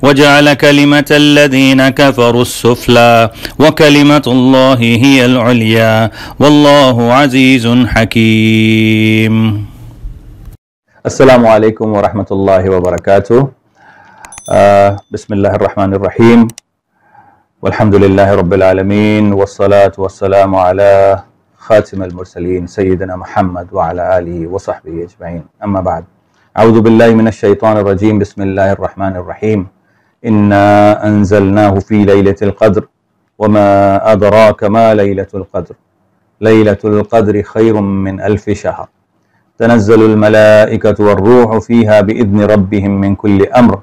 وجعل كلمة الذين كفروا السفلى وكلمة الله هي العليا والله عزيز حكيم. السلام علیکم ورحمۃ اللہ وبرکاتہ. بسم اللہ الرحمن الرحیم والحمد للہ رب العالمین والصلاة والسلام علی خاتم المرسلین سیدنا محمد وعلی آلہ وصحبہ اجمعین. اما بعد، اعوذ باللہ من الشیطان الرجیم. بسم اللہ الرحمن الرحیم. انا انزلناه فی لیلۃ القدر وما ادراک ما لیلۃ القدر لیلۃ القدر خیر من الف شہر تنزل الملائکۃ والروح فیہا بإذن ربہم من کل امر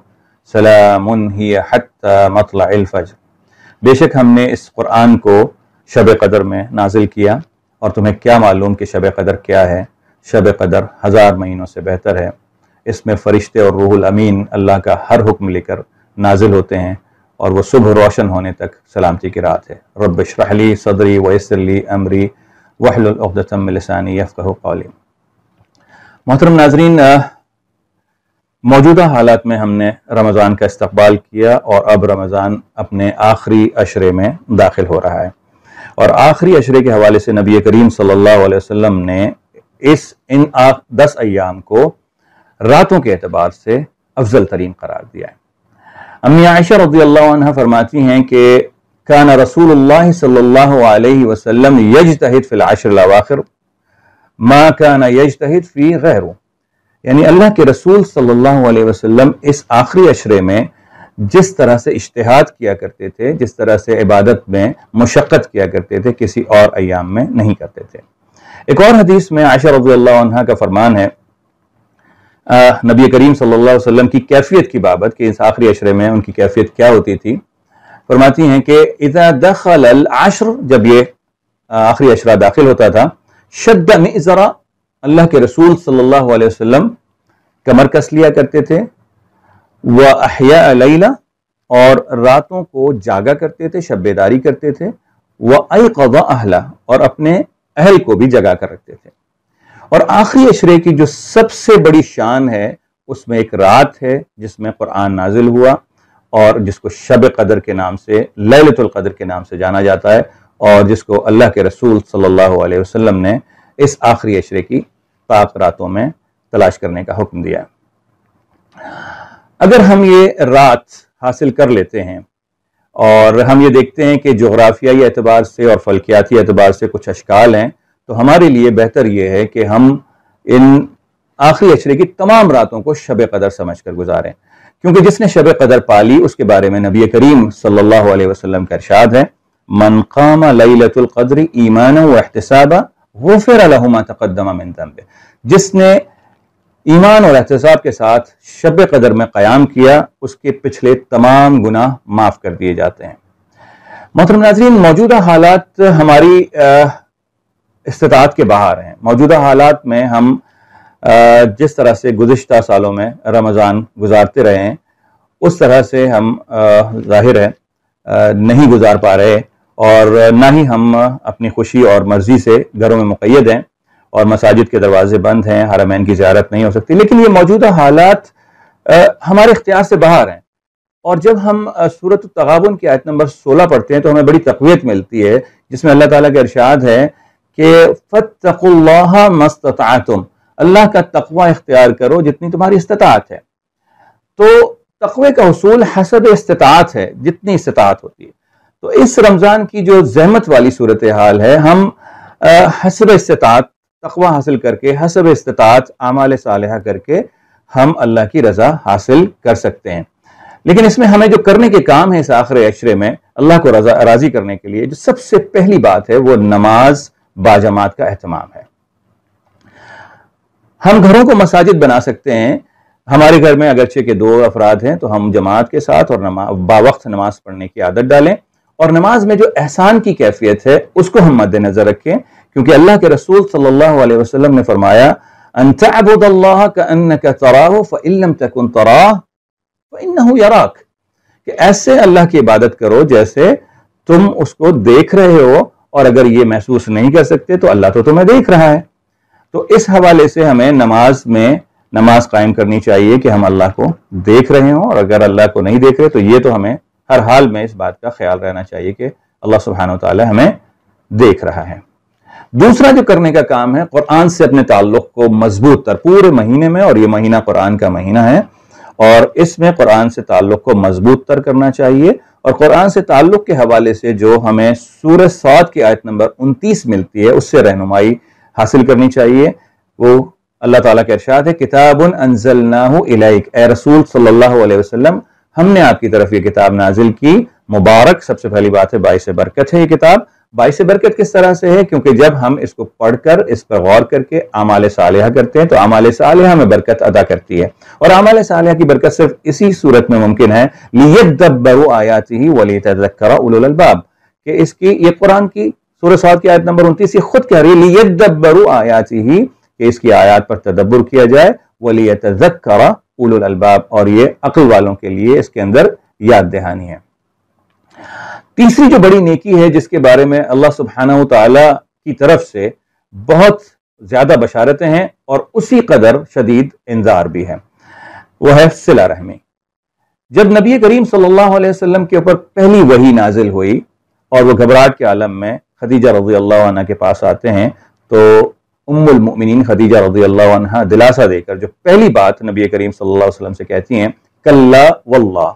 سلام ہی حتی مطلع الفجر. بے شک ہم نے اس قرآن کو شب قدر میں نازل کیا، اور تمہیں کیا معلوم کہ شب قدر کیا ہے؟ شب قدر 1000 مہینوں سے بہتر ہے. اس میں فرشتے اور روح الامین اللہ کا ہر حکم لے کر نازل ہوتے ہیں، اور وہ صبح روشن ہونے تک سلامتی کی رات ہے. رب اشرح لی صدری ویسر لی امری واحلل عقدۃ من لسانی یفقہوا قولی. محترم ناظرین، موجودہ حالات میں ہم نے رمضان کا استقبال کیا، اور اب رمضان اپنے آخری عشرے میں داخل ہو رہا ہے، اور آخری عشرے کے حوالے سے نبی کریم صلی اللہ علیہ وسلم نے ان 10 ایام کو راتوں کے اعتبار سے افضل ترین قرار دیا ہے. امی عائشہ رضی اللہ عنہ فرماتی ہیں کہ کان رسول اللہ صلی اللہ علیہ وسلم یجتہد فی العشر الاواخر ما کان یجتہد فی غیرہ. یعنی اللہ کے رسول صلی اللہ علیہ وسلم اس آخری عشرے میں جس طرح سے اجتہاد کیا کرتے تھے، جس طرح سے عبادت میں مشقت کیا کرتے تھے، کسی اور ایام میں نہیں کرتے تھے. ایک اور حدیث میں عائشہ رضی اللہ عنہ کا فرمان ہے نبی کریم صلی اللہ علیہ وسلم کی کیفیت کی بابت کہ اس آخری عشرے میں ان کی کیفیت کیا ہوتی تھی. فرماتی ہیں کہ اذا دخل العشر، جب یہ آخری عشرہ داخل ہوتا تھا، شد مئزرا، اللہ کے رسول صلی اللہ علیہ وسلم کمر کس لیا کرتے تھے، وَأَحْيَاءَ لَيْلَ، اور راتوں کو جاگا کرتے تھے، شب بیداری کرتے تھے، وَأَيْقَظَ أَهْلَهُ، اور اپنے اہل کو بھی جگا کر رکھتے تھے. اور آخری عشرے کی جو سب سے بڑی شان ہے، اس میں ایک رات ہے جس میں قرآن نازل ہوا، اور جس کو شب قدر کے نام سے، لیلۃ القدر کے نام سے جانا جاتا ہے، اور جس کو اللہ کے رسول صلی اللہ علیہ وسلم نے اس آخری عشرے کی پاک راتوں میں تلاش کرنے کا حکم دیا. اگر ہم یہ رات حاصل کر لیتے ہیں، اور ہم یہ دیکھتے ہیں کہ جغرافیائی اعتبار سے اور فلکیاتی اعتبار سے کچھ اشکال ہیں، تو ہمارے لیے بہتر یہ ہے کہ ہم ان آخری عشرے کی تمام راتوں کو شب قدر سمجھ کر گزاریں، کیونکہ جس نے شب قدر پالی اس کے بارے میں نبی کریم صلی اللہ علیہ وسلم کا ارشاد ہے، من قام لیلۃ القدر ایمانا واحتسابا غفر له ما تقدم من ذنبه. جس نے ایمان اور احتساب کے ساتھ شب قدر میں قیام کیا، اس کے پچھلے تمام گناہ معاف کر دیے جاتے ہیں. محترم ناظرین، موجودہ حالات ہماری استطاعت کے باہر ہیں. موجودہ حالات میں ہم جس طرح سے گزشتہ سالوں میں رمضان گزارتے رہے ہیں، اس طرح سے ہم ظاہر ہے نہیں گزار پا رہے، اور نہ ہی ہم اپنی خوشی اور مرضی سے گھروں میں مقید ہیں، اور مساجد کے دروازے بند ہیں، حرمین کی زیارت نہیں ہو سکتی. لیکن یہ موجودہ حالات ہمارے اختیار سے باہر ہیں، اور جب ہم سورۃ التغابن کی آیت نمبر 16 پڑھتے ہیں تو ہمیں بڑی تقویت ملتی ہے، جس میں اللہ تعالیٰ کا ارشاد ہے کہ فَاتَّقُوا اللَّهَ مَا اسْتَطَعْتُمْ، اللہ کا تقوی اختیار کرو جتنی تمہاری استطاعت ہے. تو تقوی کا حصول حسب استطاعت ہے، جتنی استطاعت ہوتی ہے. تو اس رمضان کی جو زحمت والی صورتحال ہے، ہم حسب استطاعت تقوی حاصل کر کے، حسب استطاعت اعمال صالحہ کر کے ہم اللہ کی رضا حاصل کر سکتے ہیں. لیکن اس میں ہمیں جو کرنے کے کام ہے اس آخر عشرے میں اللہ کو راضی کرنے کے لیے، جو سب سے پہلی بات ہے وہ نماز باجماعت کا اہتمام ہے. ہم گھروں کو مساجد بنا سکتے ہیں. ہمارے گھر میں اگرچہ کہ 2 افراد ہیں، تو ہم جماعت کے ساتھ اور باوقت نماز پڑھنے کی عادت ڈالیں، اور نماز میں جو احسان کی کیفیت ہے اس کو ہم مد نظر رکھیں، کیونکہ اللہ کے رسول صلی اللہ علیہ وسلم نے فرمایا ان تعبد اللہ کأنک تراہ فإن لم تکن تراہ فإنہ یراک، کہ ایسے اللہ کی عبادت کرو جیسے تم اس کو دیکھ رہے ہو، اور اگر یہ محسوس نہیں کر سکتے تو اللہ تو تمہیں دیکھ رہا ہے. تو اس حوالے سے ہمیں نماز میں نماز قائم کرنی چاہیے کہ ہم اللہ کو دیکھ رہے ہوں، اور اگر اللہ کو نہیں دیکھ رہے تو یہ تو ہمیں ہر حال میں اس بات کا خیال رہنا چاہیے کہ اللہ سبحانہ و تعالی ہمیں دیکھ رہا ہے۔ دوسرا جو کرنے کا کام ہے، قرآن سے اپنے تعلق کو مضبوط تر پورے مہینے میں، اور یہ مہینہ قرآن کا مہینہ ہے، اور اس میں قرآن سے تعلق کو مضبوط تر کرنا چاہیے۔ اور قرآن سے تعلق کے حوالے سے جو ہمیں سورہ صاد کی آیت نمبر 29 ملتی ہے، اس سے رہنمائی حاصل کرنی چاہیے۔ وہ اللہ تعالیٰ کا ارشاد ہے، کتاب انزلناہ الیک، اے رسول صلی اللہ علیہ وسلم ہم نے آپ کی طرف یہ کتاب نازل کی، مبارک، سب سے پہلی بات ہے باعث برکت ہے یہ کتاب۔ باعث برکت کس طرح سے ہے؟ کیونکہ جب ہم اس کو پڑھ کر اس پر غور کر کے اعمال صالحہ کرتے ہیں تو اعمال صالحہ میں برکت ادا کرتی ہے، اور اعمال صالحہ کی برکت صرف اسی صورت میں ممکن ہے، لِيَدَّبَّرُوا آیَاتِهِ وَلِيَتَذَكَّرَ أُولُو الْأَلْبَابِ، کہ اس کی یہ قرآن کی سورہ صاد کی آیت نمبر 29 یہ خود کہہ رہی ہے لِيَدَّبَّرُوا آیَاتِهِ، کہ اس کی آیات پر تدبر کیا جائے، وَلِيَتَذَكَّرَ أُولُو الْأَلْبَابِ، اور یہ عقل والوں کے لیے اس کے اندر یاد دہانی ہے۔ تیسری جو بڑی نیکی ہے جس کے بارے میں اللہ سبحانہ و تعالی کی طرف سے بہت زیادہ بشارتیں ہیں اور اسی قدر شدید انذار بھی ہے، وہ ہے صلہ رحمی۔ جب نبی کریم صلی اللہ علیہ وسلم کے اوپر پہلی وحی نازل ہوئی اور وہ گھبراہٹ کے عالم میں خدیجہ رضی اللہ عنہ کے پاس آتے ہیں، تو ام المؤمنین خدیجہ رضی اللہ عنہ دلاسا دے کر جو پہلی بات نبی کریم صلی اللہ علیہ وسلم سے کہتی ہیں، کلا واللہ،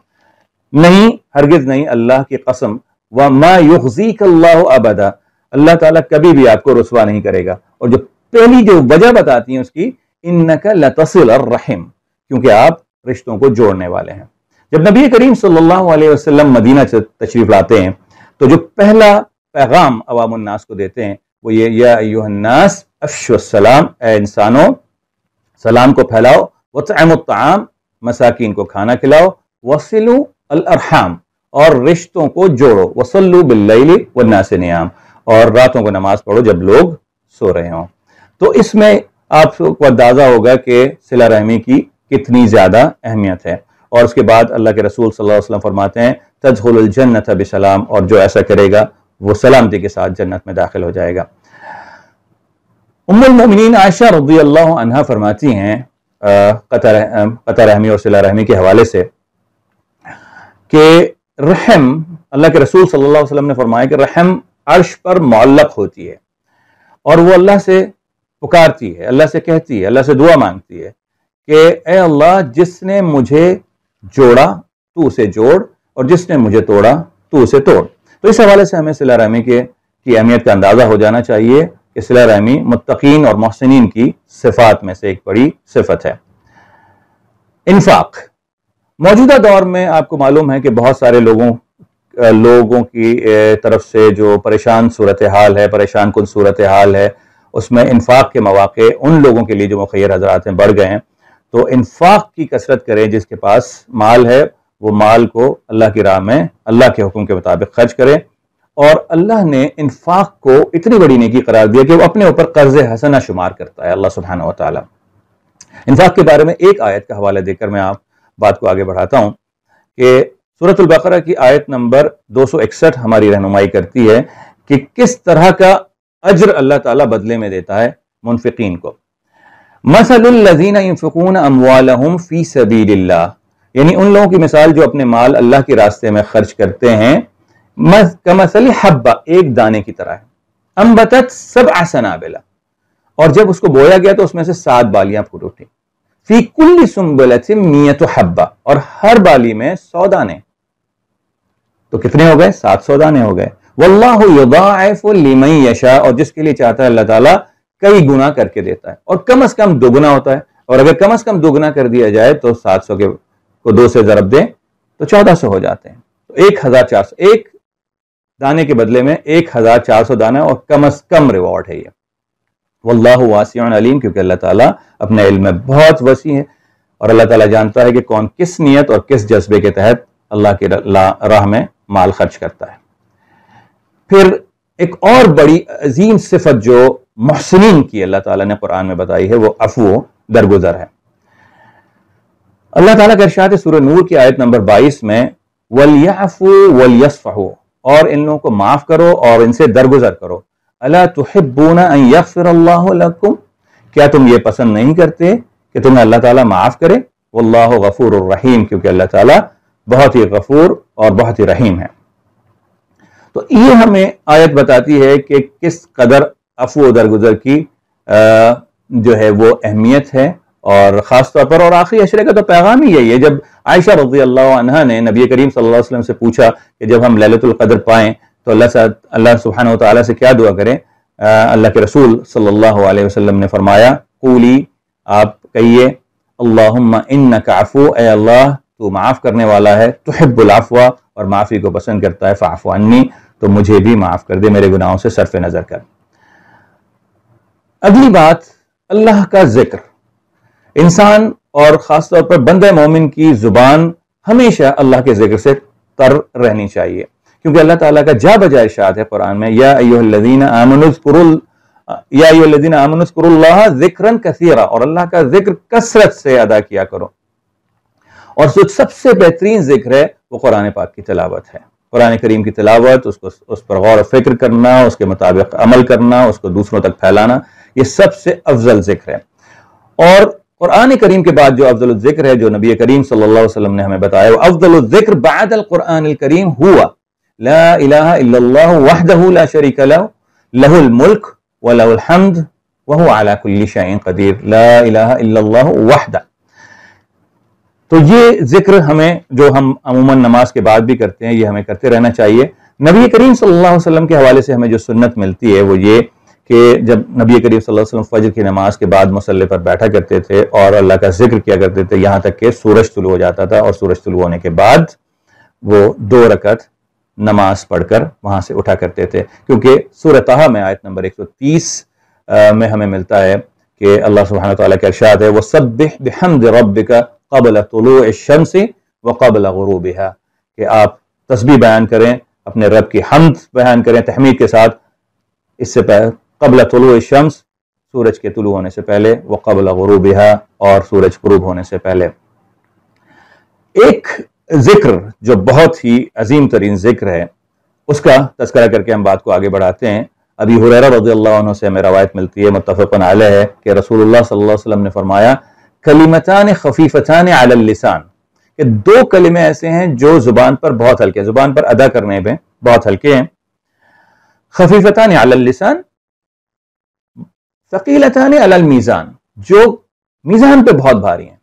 نہیں، ہرگز نہیں، اللہ کی قسم، وَمَا يُخْزِيكَ اللَّهُ أَبَدًا، اللہ تعالیٰ کبھی بھی آپ کو رسوا نہیں کرے گا۔ اور جو پہلی جو وجہ بتاتی ہیں اس کی، إِنَّكَ لَتَصِلُ الرَّحِمَ، کیونکہ آپ رشتوں کو جوڑنے والے ہیں۔ جب نبی کریم صلی اللہ علیہ وسلم مدینہ سے تشریف لاتے ہیں تو جو پہلا پیغام عوام الناس کو دیتے ہیں وہ یہ، یا ایھا الناس افشوا السلام، اے انسانوں سلام کو پھیلاؤ، وَاطْعِمُوا الطَّعَامَ، مساکین کو کھانا کھلاؤ، وَصِلُوا الارحام، اور رشتوں کو جوڑو، وَصَلُّوا بِاللَّيْلِ وَالنَّاسِ نِيَامٌ، اور راتوں کو نماز پڑھو جب لوگ سو رہے ہوں۔ تو اس میں آپ کو اندازہ ہوگا کہ صلہ رحمی کی کتنی زیادہ اہمیت ہے۔ اور اس کے بعد اللہ کے رسول صلی اللہ علیہ وسلم فرماتے ہیں، تدخل الجنت بسلام، اور جو ایسا کرے گا وہ سلامتی کے ساتھ جنت میں داخل ہو جائے گا۔ ام المؤمنین عائشہ رضی اللہ عنہا فرماتی ہیں قطع رحمی اور صلہ رحمی کے حوالے سے کہ رحم، اللہ کے رسول صلی اللہ علیہ وسلم نے فرمایا کہ رحم عرش پر معلق ہوتی ہے، اور وہ اللہ سے پکارتی ہے، اللہ سے کہتی ہے، اللہ سے دعا مانگتی ہے کہ اے اللہ، جس نے مجھے جوڑا تو اسے جوڑ، اور جس نے مجھے توڑا تو اسے توڑ۔ تو اس حوالے سے ہمیں صلہ رحمی کی اہمیت کا اندازہ ہو جانا چاہیے کہ صلہ رحمی متقین اور محسنین کی صفات میں سے ایک بڑی صفت ہے۔ انفاق، موجودہ دور میں آپ کو معلوم ہے کہ بہت سارے لوگوں کی طرف سے جو پریشان صورتحال ہے، پریشان کن صورتحال ہے، اس میں انفاق کے مواقع ان لوگوں کے لیے جو مخیر حضرات ہیں بڑھ گئے ہیں۔ تو انفاق کی کثرت کریں، جس کے پاس مال ہے وہ مال کو اللہ کی راہ میں اللہ کے حکم کے مطابق خرچ کرے۔ اور اللہ نے انفاق کو اتنی بڑی نیکی قرار دیا کہ وہ اپنے اوپر قرض حسنہ شمار کرتا ہے اللہ سبحانہ و تعالی۔ انفاق کے بارے میں ایک آیت کا حوالہ دے کر میں آپ بات کو آگے بڑھاتا ہوں کہ سورۃ البقرہ کی آیت نمبر 261 ہماری رہنمائی کرتی ہے کہ کس طرح کا اجر اللہ تعالیٰ بدلے میں دیتا ہے منفقین کو۔ مثل الذین ينفقون اموالهم فی سبیل اللہ، یعنی ان لوگوں کی مثال جو اپنے مال اللہ کے راستے میں خرچ کرتے ہیں، کمثل حبہ، ایک دانے کی طرح ہے، انبتت 7 سنابل، اور جب اس کو بویا گیا تو اس میں سے 7 بالیاں پھوٹ اٹھیں، فی کل سنبلۃ 100 حبہ، اور ہر بالی میں 100 دانے، تو کتنے ہو گئے؟ 700 دانے ہو گئے۔ واللہ یضاعف لمن یشاء، اور جس کے لیے چاہتا ہے اللہ تعالیٰ کئی گنا کر کے دیتا ہے، اور کم از کم دوگنا ہوتا ہے، اور اگر کم از کم دوگنا کر دیا جائے تو 700 کو 2 سے ضرب دیں تو 1400 ہو جاتے ہیں، تو 1400، ایک دانے کے بدلے میں 1400 دانا، اور کم از کم ریوارڈ ہے یہ۔ واللہ واسع علیم، کیونکہ اللہ تعالیٰ اپنے علم میں بہت وسیع ہے، اور اللہ تعالیٰ جانتا ہے کہ کون کس نیت اور کس جذبے کے تحت اللہ کی راہ میں مال خرچ کرتا ہے۔ پھر ایک اور بڑی عظیم صفت جو محسنین کی اللہ تعالیٰ نے قرآن میں بتائی ہے وہ عفو و درگزر ہے۔ اللہ تعالیٰ کا ارشاد ہے سورہ نور کی آیت نمبر 22 میں، وَلْيَعْفُوا وَلْيَصْفَحُوا، اور ان لوگوں کو معاف کرو اور ان سے درگزر کرو۔ أَلَا تُحِبُّونَ أَن يَغْفِرَ اللَّهُ لَكُمْ، کیا تم یہ پسند نہیں کرتے کہ تمہیں اللہ تعالیٰ معاف کرے. واللہ غفور الرحیم، کیونکہ اللہ تعالیٰ بہت ہی غفور اور بہت ہی رحیم ہے. تو یہ ہمیں آیت بتاتی ہے کہ کس قدر عفو و درگزر کی جو ہے وہ اہمیت ہے، اور خاص طور پر، اور آخری عشرے کا تو پیغام ہی یہی ہے. جب عائشہ رضی اللہ عنہا نے نبی کریم صلی اللہ علیہ وسلم سے پوچھا کہ جب ہم لیلۃ القدر پائیں تو اللہ سبحانہ و تعالیٰ سے کیا دعا کریں، اللہ کے رسول صلی اللہ علیہ وسلم نے فرمایا قولی، آپ کہیے اللہم انک عفو، اے اللہ تو معاف کرنے والا ہے، تحب العفو، اور معافی کو پسند کرتا ہے، فاعف عنی، تو مجھے بھی معاف کر دے، میرے گناہوں سے صرف نظر کر. اگلی بات، اللہ کا ذکر. انسان اور خاص طور پر بندہ مومن کی زبان ہمیشہ اللہ کے ذکر سے تر رہنی چاہیے، کیونکہ اللہ تعالیٰ کا جا بجا ارشاد ہے قرآن میں، یا ایھا الذین آمنوا اذکروا اللہ ذکرا کثیرا، اور اللہ کا ذکر کثرت سے ادا کیا کرو. اور سب سے بہترین ذکر ہے وہ قرآن پاک کی تلاوت ہے. قرآن کریم کی تلاوت، اس پر غور و فکر کرنا، اس کے مطابق عمل کرنا، اس کو دوسروں تک پھیلانا، یہ سب سے افضل ذکر ہے. اور قرآن کریم کے بعد جو افضل الذکر ہے، جو نبی کریم صلی اللہ علیہ وسلم نے ہمیں بتایا، وہ افضل الذکر بعد القرآن الکریم ہوا لا الہ الا اللہ وحدہ لا شریک لہ لہ الملک ولہ الحمد وہو علی کل شیء قدیر. لا الہ الا اللہ وحدہ. تو یہ ذکر ہمیں، جو ہم عموماً نماز کے بعد بھی کرتے ہیں، یہ ہمیں کرتے رہنا چاہیے. نبی کریم صلی اللہ علیہ وسلم کے حوالے سے ہمیں جو سنت ملتی ہے وہ یہ کہ جب نبی کریم صلی اللہ علیہ وسلم فجر کی نماز کے بعد مصلی پر بیٹھا کرتے تھے اور اللہ کا ذکر کیا کرتے تھے یہاں تک کہ سورج طلوع ہو جاتا تھا، اور سورج طلوع ہونے کے بعد وہ 2 رکعت نماز پڑھ کر وہاں سے اٹھا کرتے تھے. کیونکہ سورہ طٰہٰ میں آیت نمبر 130 میں ہمیں ملتا ہے کہ اللہ سبحانہ وتعالیٰ کا ارشاد ہے وَسَبِّحْ بِحَمْدِ رَبِّكَ قَبْلَ طُلُوعِ الشَّمْسِ وَقَبْلَ غُرُوبِهَا، کہ آپ تسبیح بیان کریں، اپنے رب کی حمد بیان کریں تحمید کے ساتھ، اس سے پہلے قبل طلوع الشمس، سورج کے طلوع ہونے سے پہلے، وقبل غروبها، اور سورج غروب ہونے سے پہلے. ایک ذکر جو بہت ہی عظیم ترین ذکر ہے، اس کا تذکرہ کر کے ہم بات کو آگے بڑھاتے ہیں. ابی ہریرہ رضی اللہ عنہ سے ہمیں روایت ملتی ہے، متفق علیہ ہے، کہ رسول اللہ صلی اللہ علیہ وسلم نے فرمایا کلمتان خفیفتان علی اللسان، کہ 2 کلمے ایسے ہیں جو زبان پر بہت ہلکے ہیں، زبان پر ادا کرنے میں بہت ہلکے ہیں. خفیفتان علی اللسان ثقیلتان علی المیزان، جو میزان پہ بہت بھاری ہیں.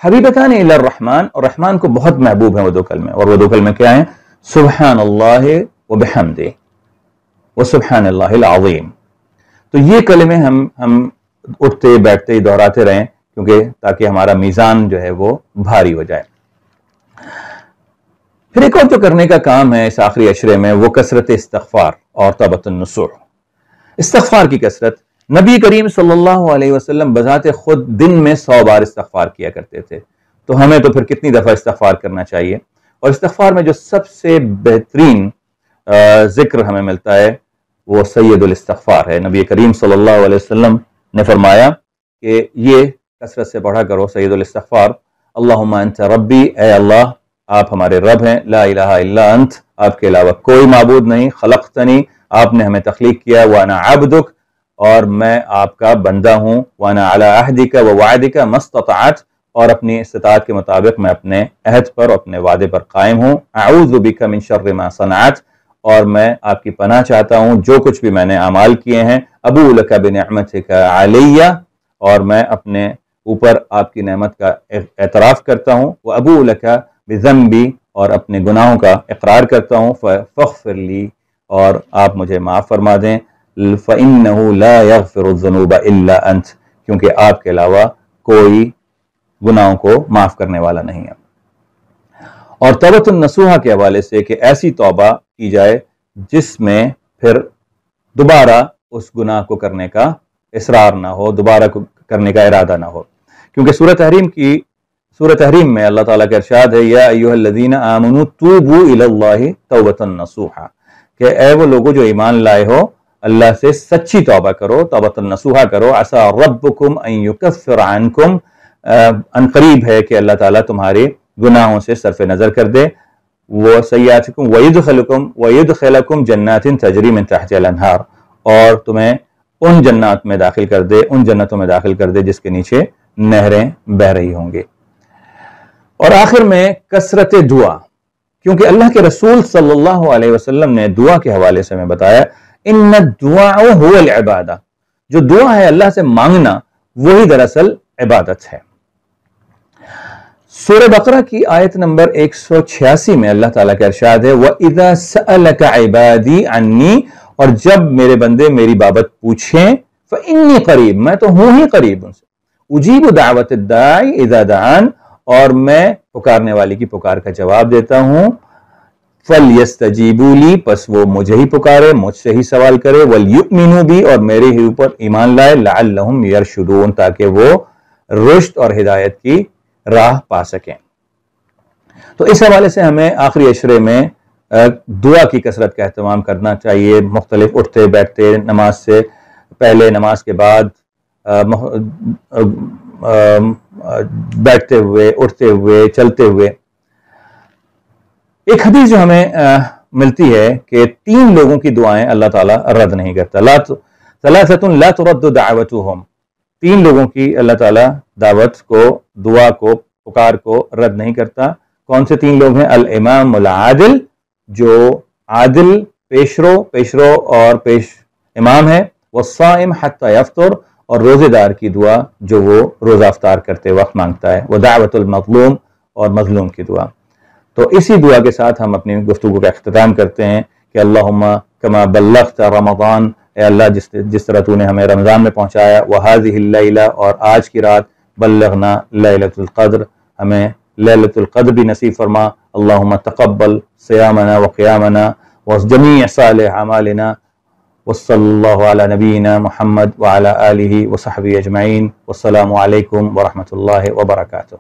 حبیبتان الی الرحمن، اور رحمان کو بہت محبوب ہیں وہ 2 کلمے، اور وہ 2 کلمے کیا ہیں؟ سبحان اللہ وبحمدہ وسبحان اللہ العظیم. تو یہ کلمے ہم اٹھتے بیٹھتے ہی دہراتے رہیں، کیونکہ تاکہ ہمارا میزان جو ہے وہ بھاری ہو جائے. پھر ایک اور جو کرنے کا کام ہے اس آخری عشرے میں، وہ کثرت استغفار اور توبۃ النصوح. استغفار کی کثرت. نبی کریم صلی اللہ علیہ وسلم بذات خود دن میں 100 بار استغفار کیا کرتے تھے، تو ہمیں تو پھر کتنی دفعہ استغفار کرنا چاہیے. اور استغفار میں جو سب سے بہترین ذکر ہمیں ملتا ہے وہ سید الاستغفار ہے. نبی کریم صلی اللہ علیہ وسلم نے فرمایا کہ یہ کثرت سے پڑھا کرو سید الاستغفار. اللہم انت ربی، اے اللہ آپ ہمارے رب ہیں، لا الہ الا انت، آپ کے علاوہ کوئی معبود نہیں، خلقتنی، آپ نے ہمیں تخلیق کیا، وانا عبدک، اور میں آپ کا بندہ ہوں، وانا علی عہدک ووعدک ما استطعت، اور اپنی استطاعت کے مطابق میں اپنے عہد پر، اپنے وعدے پر قائم ہوں. اعوذ بک من شر ما صنعت، اور میں آپ کی پناہ چاہتا ہوں جو کچھ بھی میں نے اعمال کیے ہیں. ابوء لک بنعمتک علی، اور میں اپنے اوپر آپ کی نعمت کا اعتراف کرتا ہوں. وابوء لک بذنبی، اور اپنے گناہوں کا اقرار کرتا ہوں. فاغفر لی، اور آپ مجھے معاف فرما دیں. فإنہ لا یغفر الذنوب الا انت، کیونکہ آپ کے علاوہ کوئی گناہوں کو معاف کرنے والا نہیں ہے. اور توبۃ النصوحہ کے حوالے سے کہ ایسی توبہ کی جائے جس میں پھر دوبارہ اس گناہ کو کرنے کا اصرار نہ ہو، دوبارہ کرنے کا ارادہ نہ ہو. کیونکہ سورہ تحریم میں اللہ تعالیٰ کا ارشاد ہے یا ایھا الذین آمنوا توبوا الی اللہ توبۃ نصوحا، کہ اے وہ لوگوں جو ایمان لائے ہو اللہ سے سچی توبہ کرو، توبۃ النصوحہ کرو. عسیٰ ربکم ان یکفر عنکم، ان قریب ہے کہ اللہ تعالیٰ تمہارے گناہوں سے صرف نظر کر دے. وہ سیئاتکم ویدخلکم جنات تجری من تحتها الانہار، اور تمہیں ان جنات میں داخل کر دے، ان جنتوں میں داخل کر دے جس کے نیچے نہریں بہ رہی ہوں گی۔ اور آخر میں کثرت دعا، کیونکہ اللہ کے رسول صلی اللہ علیہ وسلم نے دعا کے حوالے سے ہمیں بتایا ان الدعاء هو العبادہ، جو دعا ہے اللہ سے مانگنا وہی دراصل عبادت ہے۔ سورہ بقرہ کی آیت نمبر 186 میں اللہ تعالیٰ کا ارشاد ہے وَإِذَا سَأَلَكَ عِبَادِي عَنِّي، اور جب میرے بندے میری بابت پوچھیں فَإِنِّي قریب، میں تو ہوں ہی قریب ان سے، اجیب دعوت الداعی اذا دعان، اور میں پکارنے والی کی پکار کا جواب دیتا ہوں، فَلْيَسْتَجِيبُوا لِي، پس وہ مجھے ہی پکارے، مجھ سے ہی سوال کرے، وَلْيُؤْمِنُوا بِي، اور میرے ہی اوپر ایمان لائے، لَعَلَّهُمْ يَرْشُدُونَ، تاکہ وہ رشد اور ہدایت کی راہ پا سکیں۔ تو اس حوالے سے ہمیں آخری عشرے میں دعا کی کثرت کا اہتمام کرنا چاہیے، مختلف اٹھتے بیٹھتے، نماز سے پہلے، نماز کے بعد، بیٹھتے ہوئے، اٹھتے ہوئے، چلتے ہوئے۔ ایک حدیث جو ہمیں ملتی ہے کہ 3 لوگوں کی دعائیں اللہ تعالیٰ رد نہیں کرتا، ثلاثۃ لا ترد دعوتهم، 3 لوگوں کی اللہ تعالیٰ دعوت کو، دعا کو، پکار کو رد نہیں کرتا۔ کون سے 3 لوگ ہیں؟ الامام العادل، جو عادل پیشرو اور پیش امام ہے، والصائم حتی یفطر، اور روزے دار کی دعا جو وہ روزہ افطار کرتے وقت مانگتا ہے، ودعوت المظلوم، اور مظلوم کی دعا۔ تو اسی دعا کے ساتھ ہم اپنی گفتگو کا اختتام کرتے ہیں کہ اللہم کما بلغت رمضان، اے اللہ جس طرح تو نے ہمیں رمضان میں پہنچایا، وہذہ اللیلہ، اور آج کی رات، بلغنا لیلۃ القدر، ہمیں لیلۃ القدر بھی نصیب فرما۔ اللہم تقبل صیامنا وقیامنا وجمیع صالح اعمالنا، وصلی اللہ علی نبینا محمد وعلی آلہ وصحبہ اجمعین، والسلام علیکم ورحمۃ اللہ وبرکاتہ۔